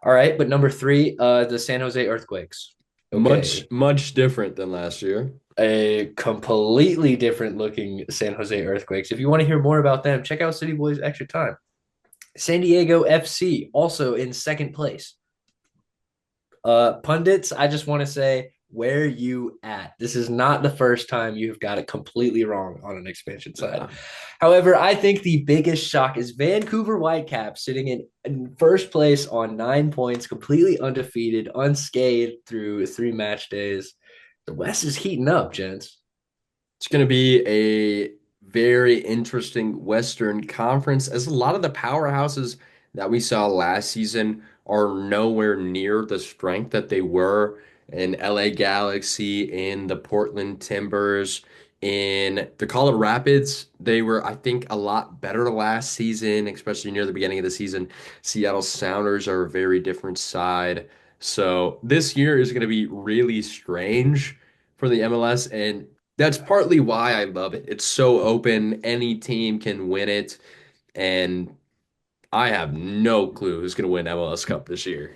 All right, but number three, the San Jose Earthquakes. Much, Okay. much different than last year. A completely different looking San Jose Earthquakes. If you want to hear more about them, check out City Boys Extra Time. San Diego FC, also in second place. Pundits, I just want to say, where you at? This is not the first time you've got it completely wrong on an expansion side. Uh, However, I think the biggest shock is Vancouver Whitecaps sitting in first place on 9 points, completely undefeated, unscathed through 3 match days. The West is heating up, gents. it's going to be a very interesting Western Conference, as a lot of the powerhouses that we saw last season are nowhere near the strength that they were in LA Galaxy, in the Portland Timbers, in the Colorado Rapids. They were, I think, a lot better last season, especially near the beginning of the season. Seattle Sounders are a very different side. So this year is going to be really strange for the MLS, and that's partly why I love it. It's so open. Any team can win it. And I have no clue who's going to win MLS Cup this year.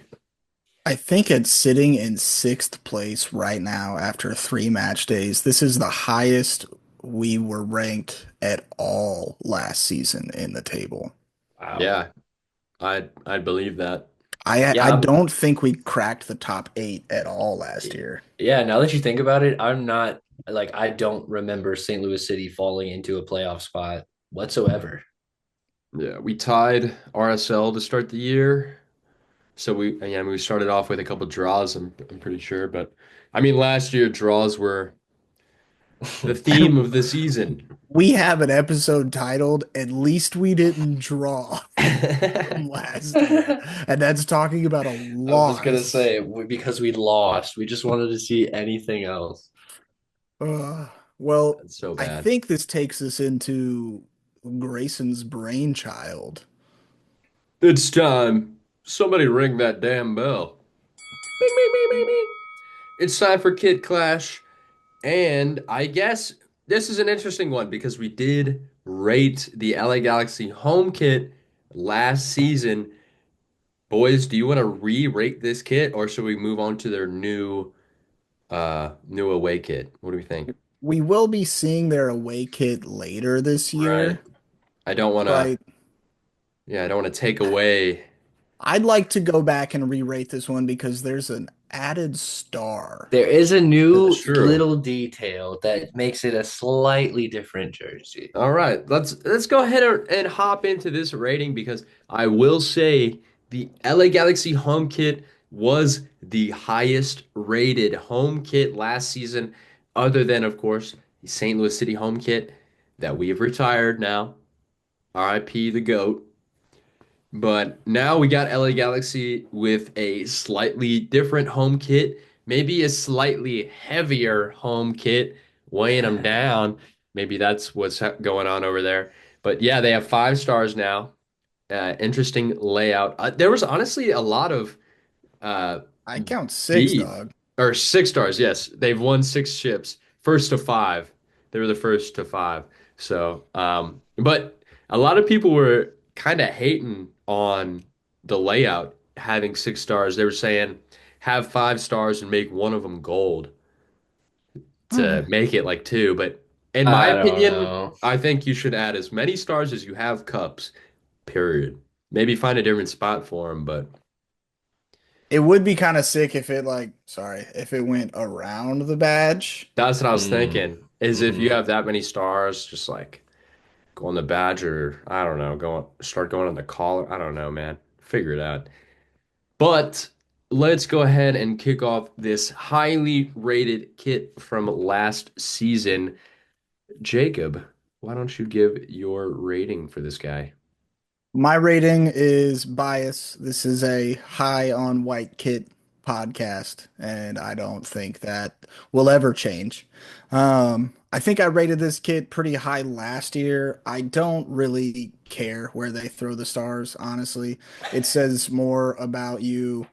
I think it's sitting in sixth place right now after 3 match days. This is the highest we were ranked at all last season in the table. Wow. Yeah, I'd believe that. I Yeah, don't think we cracked the top eight at all last year. yeah, now that you think about it, I'm not like I don't remember St. Louis City falling into a playoff spot whatsoever. Yeah, we tied RSL to start the year. So we started off with a couple draws, I'm pretty sure, but I mean last year draws were the theme of the season. We have an episode titled "At Least We Didn't Draw" from last year, and that's talking about a I was just gonna loss. say because we lost, we just wanted to see anything else. Uh, well, That's so I bad. think this takes us into Grayson's brainchild. It's time. Somebody ring that damn bell. Bing, bing, bing, bing, bing. It's time for Kid Clash. And I guess this is an interesting one because we did rate the LA Galaxy home kit last season. Boys, do you want to re-rate this kit or should we move on to their new away kit? What do we think? We will be seeing their away kit later this Right. year, I don't want to, but yeah, I don't want to take away. I'd like to go back and re-rate this one because there's an added star. There is a That's new true. little detail that makes it a slightly different jersey. All right, let's go ahead and hop into this rating because I will say the LA Galaxy home kit was the highest rated home kit last season, other than, of course, the St. Louis City home kit that we have retired now. RIP the GOAT. But now we got LA Galaxy with a slightly different home kit, maybe a slightly heavier home kit, weighing them down. Maybe that's what's going on over there. But yeah, they have 5 stars now. Interesting layout. There was honestly a lot of uh, I count six, beef dog. or 6 stars. Yes, they've won 6 ships, first to five. They were the first to five. So, but a lot of people were kind of hating on the layout having 6 stars. They were saying have 5 stars and make one of them gold to make it like two. But in my I don't opinion, know. I think you should add as many stars as you have cups, period. Maybe find a different spot for them, but It would be kind of sick if if it went around the badge. that's what I was Mm. thinking. Is if you Hmm. have that many stars, just like go on the badge or I don't know, start going on the collar. I don't know, man. Figure it out. But let's go ahead and kick off this highly rated kit from last season. Jacob, why don't you give your rating for this guy? My rating is bias. This is a high on white kit podcast, and I don't think that will ever change. I think I rated this kit pretty high last year. I don't really care where they throw the stars, honestly. It says more about you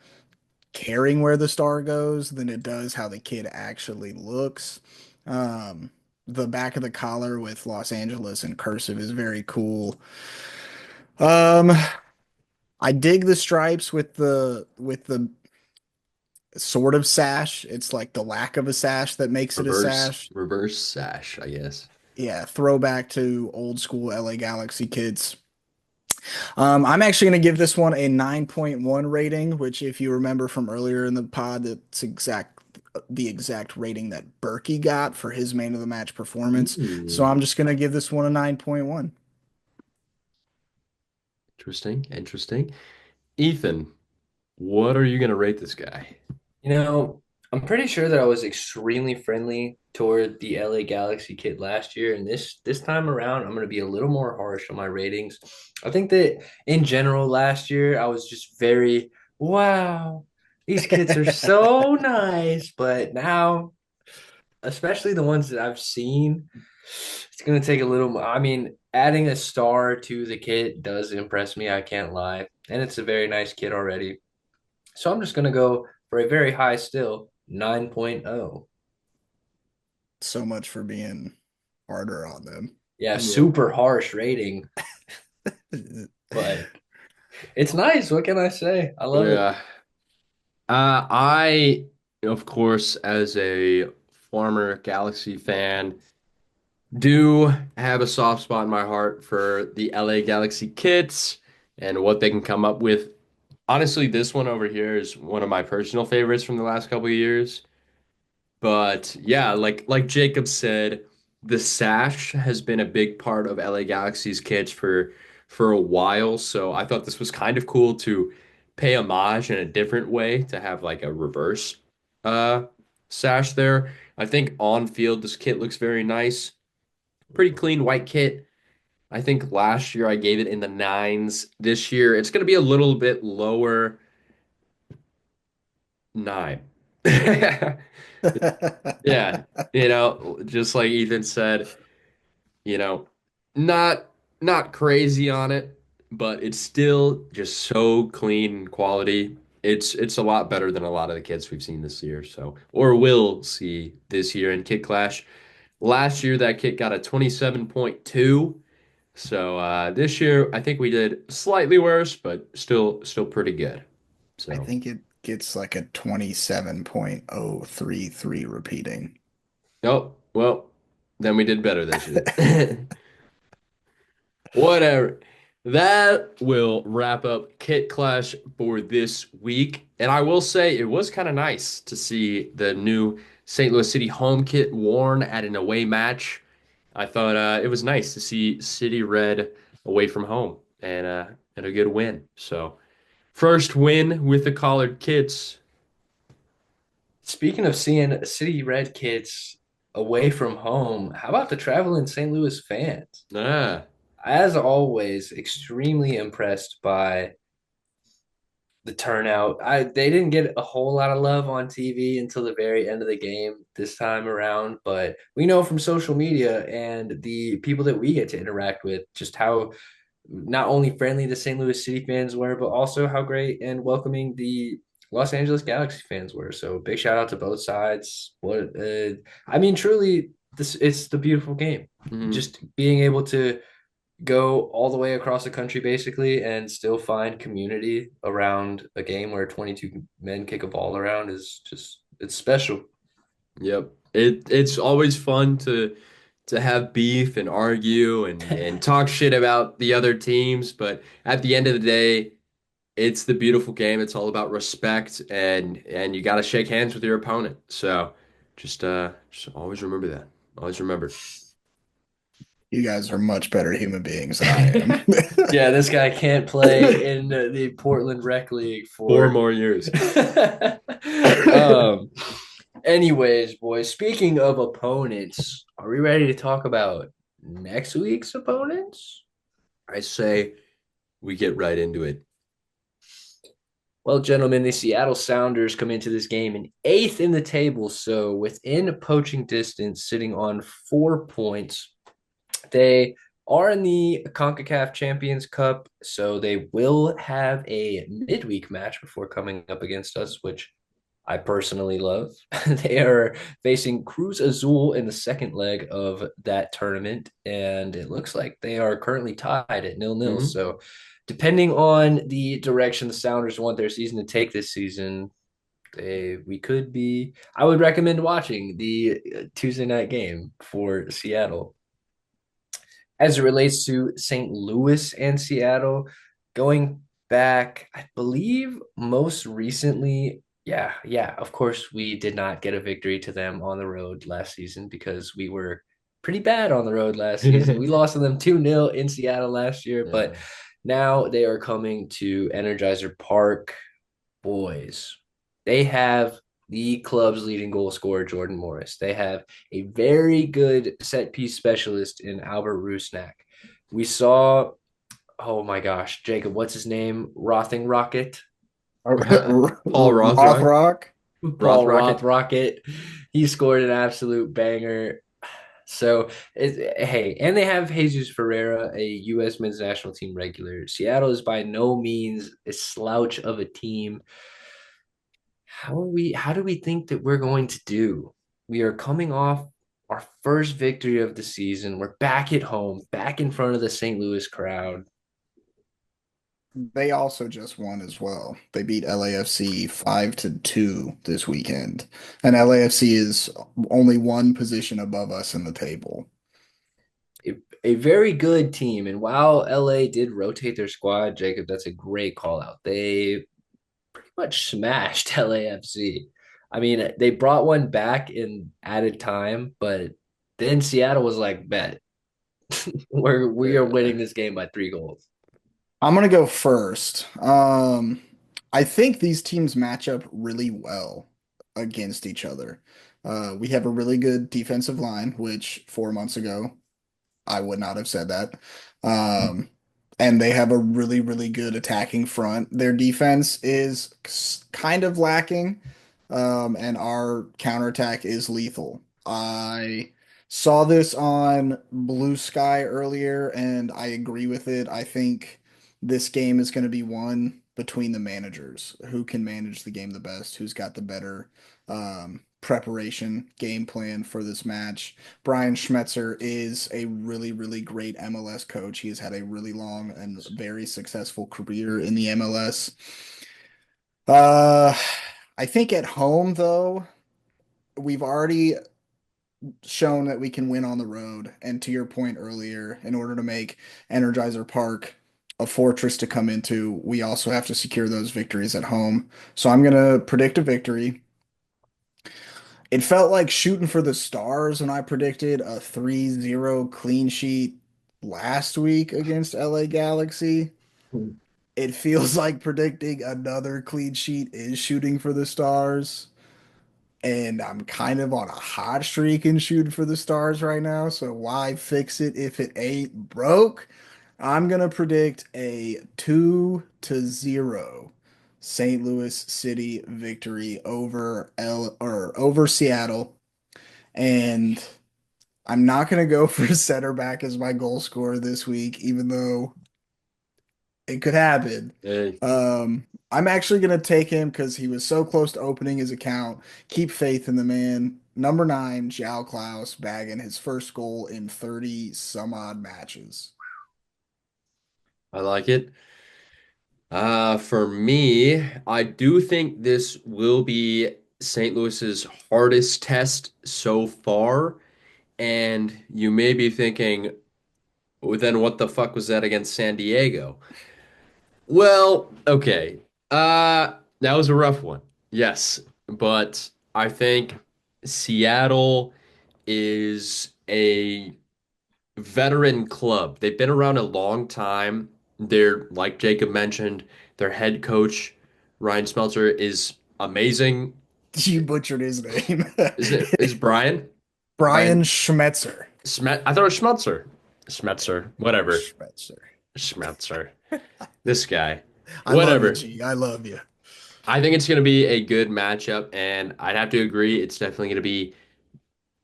caring where the star goes than it does how the kid actually looks. Um, the back of the collar with Los Angeles in cursive is very cool. Um, I dig the stripes with the sort of sash. It's like the lack of a sash that makes it a sash. Reverse sash, I guess. Yeah, throwback to old school LA Galaxy kids. I'm actually going to give this one a 9.1 rating, which, if you remember from earlier in the pod, that's the exact rating that Berkey got for his man of the match performance. So Ooh, I'm just going to give this one a 9.1. interesting, interesting. Ethan, what are you gonna rate this guy? You know, I'm pretty sure that I was extremely friendly toward the LA Galaxy kid last year, and this time around, I'm going to be a little more harsh on my ratings. I think that in general, last year I was just very wow, these kids are so nice, but now, especially the ones that I've seen, it's going to take a little. I mean, adding a star to the kit does impress me. I can't lie, and it's a very nice kit already. So I'm just going to go for a very high still 9.0. So much for being harder on them. Yeah, Yeah. super harsh rating, but it's nice. What can I say? I love it. Yeah. I, of course, as a former Galaxy fan, do have a soft spot in my heart for the LA Galaxy kits and what they can come up with. Honestly, this one over here is one of my personal favorites from the last couple of years. But yeah, like Jacob said, the sash has been a big part of LA Galaxy's kits for a while. So I thought this was kind of cool to pay homage in a different way to have like a reverse uh sash there. I think on field, this kit looks very nice. Pretty clean white kit. I think last year I gave it in the nines. This year it's going to be a little bit lower, nine. Yeah, just like Ethan said, you know, not not crazy on it, but it's still just so clean and quality. It's a lot better than a lot of the kits we've seen this year, so or will see this year in Kit Clash. Last year that kit got a 27.2. So this year I think we did slightly worse, but still pretty good. I So think it gets like a 27.033 repeating. oh well, then we did better this year. Whatever. That will wrap up Kit Clash for this week. And I will say it was kind of nice to see the new St. Louis City home kit worn at an away match. I thought it was nice to see City Red away from home and a good win. So first win with the collared kits. Speaking of seeing City Red kids away from home, how about the traveling St. Louis fans? Ah, As always, extremely impressed by the turnout. They didn't get a whole lot of love on TV until the very end of the game this time around, but we know from social media and the people that we get to interact with just how not only friendly the St. Louis City fans were, but also how great and welcoming the Los Angeles Galaxy fans were. So big shout out to both sides. I mean, truly, this it's the beautiful game. mhm. Just being able to go all the way across the country basically and still find community around a game where 22 men kick a ball around is just it's special. Yep. It's always fun to have beef and argue and talk shit about the other teams, but at the end of the day, it's the beautiful game. It's all about respect and you got to shake hands with your opponent. So just always remember that. Always remember. You guys are much better human beings than I am. Yeah, this guy can't play in the Portland Rec League Four for more years. um anyways, boys, speaking of opponents, are we ready to talk about next week's opponents? I say we get right into it. Well, gentlemen, the Seattle Sounders come into this game in eighth in the table, so within poaching distance, sitting on 4 points. They are in the CONCACAF Champions Cup, so they will have a midweek match before coming up against us, which I personally love. They are facing Cruz Azul in the second leg of that tournament, and it looks like they are currently tied at 0-0. Mhm. So, depending on the direction the Sounders want their season to take this season, we could be. I would recommend watching the Tuesday night game for Seattle. As it relates to St. Louis and Seattle, going back, I believe most recently, yeah, of course, we did not get a victory to them on the road last season because we were pretty bad on the road last season. We lost to them 2-0 in Seattle last year, but Yeah. now they are coming to Energizer Park. Boys, they have the club's leading goal scorer, Jordan Morris. They have a very good set piece specialist in Albert Rusnak. We saw, oh my gosh, Jacob, what's his name? Rothing Rocket? Paul Rothrock. Rothrock. Roth Paul Rocket. Roth Rocket. He scored an absolute banger. So, hey, and they have Jesus Ferreira, a U.S. men's national team regular. Seattle is by no means a slouch of a team. How do we think that we're going to do? We are coming off our first victory of the season. We're back at home, back in front of the St. Louis crowd. They also just won as well. They beat LAFC 5-2 this weekend. And LAFC is only one position above us in the table. A very good team. And while LA did rotate their squad, Jacob, that's a great call out. They pretty much smashed LAFC. I mean, they brought one back in added time, but then Seattle was like, bet. We are winning this game by 3 goals. I'm gonna go first. I think these teams match up really well. against each other. We have a really good defensive line, which 4 months ago I would not have said that. Um, and they have a really, really good attacking front. Their defense is kind of lacking, and our counterattack is lethal. I saw this on Blue Sky earlier, and I agree with it. I think this game is going to be won between the managers. Who can manage the game the best? Who's got the better preparation game plan for this match? Brian Schmetzer is a really, really great MLS coach. He has had a really long and very successful career in the MLS. Uh, I think at home, though, we've already shown that we can win on the road. And to your point earlier, in order to make Energizer Park a fortress to come into, we also have to secure those victories at home. So I'm going to predict a victory. It felt like shooting for the stars when I predicted a 3-0 clean sheet last week against LA Galaxy. It feels like predicting another clean sheet is shooting for the stars. And I'm kind of on a hot streak in shooting for the stars right now. So why fix it if it ain't broke? I'm gonna predict a 2-0 St. Louis City victory over Seattle. And I'm not gonna go for center back as my goal scorer this week, even though it could happen. Hey, I'm actually going to take him because he was so close to opening his account. Keep faith in the man. Number 9, João Klaus, bagging his first goal in 30 some odd matches. I like it. For me, I do think this will be St. Louis's hardest test so far. And you may be thinking, well, then what the fuck was that against San Diego? Well, okay. That was a rough one. Yes, but I think Seattle is a veteran club. They've been around a long time. They're, like Jacob mentioned, their head coach, Ryan Smeltzer, is amazing. You butchered his name. Is Brian? Brian Brian Schmetzer. I thought it was Schmeltzer. Schmetzer, whatever. Schmetzer. Schmetzer. This guy. I love you, Whatever. G. I love you. I think it's going to be a good matchup, and I'd have to agree it's definitely going to be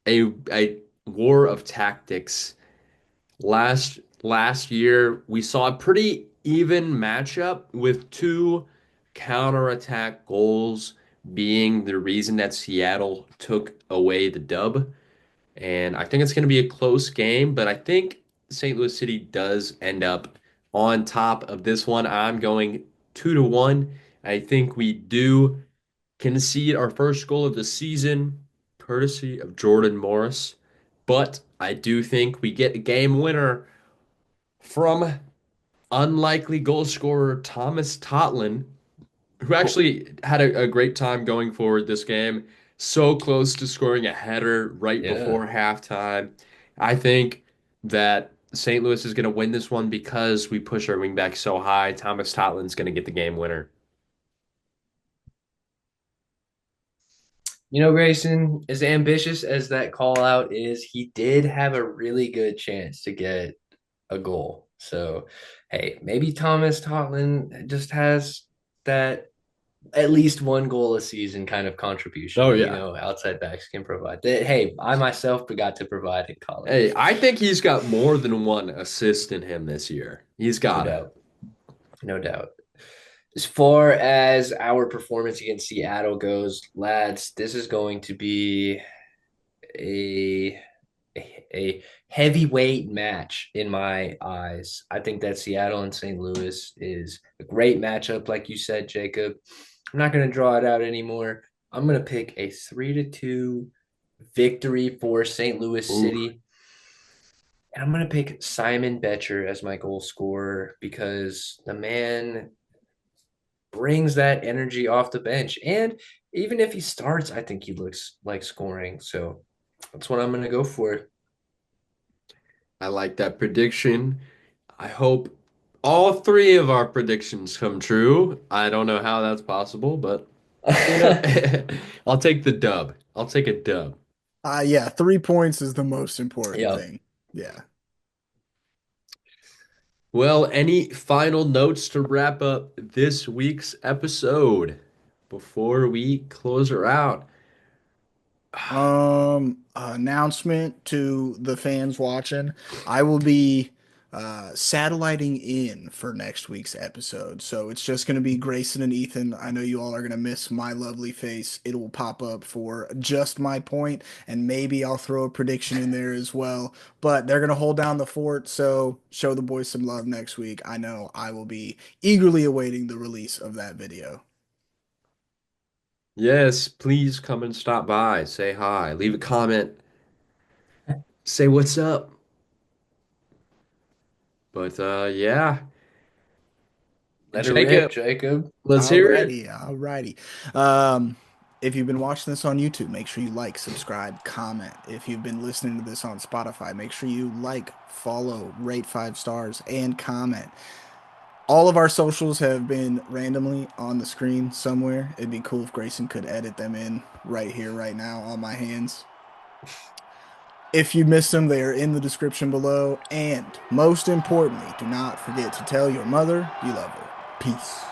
a war of tactics. Last year, we saw a pretty even matchup with two counterattack goals being the reason that Seattle took away the dub. And I think it's going to be a close game, but I think St. Louis City does end up on top of this one. I'm going 2-1. I think we do concede our first goal of the season, courtesy of Jordan Morris. But I do think we get a game winner from unlikely goal scorer Thomas Totland, who actually had a great time going forward this game. So close to scoring a header right Yeah. before halftime. I think that St. Louis is going to win this one because we push our wingback so high. Thomas Totland's going to get the game winner. You know, Grayson, as ambitious as that call out is, he did have a really good chance to get a goal. So, hey, maybe Thomas Totland just has that at least one goal a season kind of contribution Oh, that, yeah. outside backs can provide. That, hey, I myself forgot to provide in college. Hey, I think he's got more than one assist in him this year. He's No got it. doubt. No doubt. As far as our performance against Seattle goes, lads, this is going to be a a heavyweight match in my eyes. I think that Seattle and St. Louis is a great matchup, like you said, Jacob. I'm not going to draw it out anymore. I'm going to pick a 3-2 victory for St. Louis Ooh, City. And I'm going to pick Simon Betcher as my goal scorer because the man brings that energy off the bench. And even if he starts, I think he looks like scoring. So that's what I'm going to go for. I like that prediction. I hope all three of our predictions come true. I don't know how that's possible, but You know, I'll take the dub. I'll take a dub. Yeah, 3 points is the most important Yep. thing. Yeah. Well, any final notes to wrap up this week's episode before we close her out? Announcement to the fans watching. I will be satelliting in for next week's episode. So it's just going to be Grayson and Ethan. I know you all are going to miss my lovely face. It will pop up for just my point, and maybe I'll throw a prediction in there as well. But they're going to hold down the fort, so show the boys some love next week. I know I will be eagerly awaiting the release of that video. Yes, please come and stop by. Say hi. Leave a comment. Say what's up. But yeah, Let it rip, Jacob, Jacob. let's hear it. Alrighty. Um, if you've been watching this on YouTube, make sure you like, subscribe, comment. If you've been listening to this on Spotify, make sure you like, follow, rate 5 stars, and comment. All of our socials have been randomly on the screen somewhere. It'd be cool if Grayson could edit them in right here, right now, on my hands. If you missed them, they are in the description below. And most importantly, do not forget to tell your mother you love her. Peace.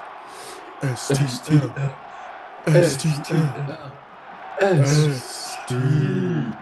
STL. STL. STL.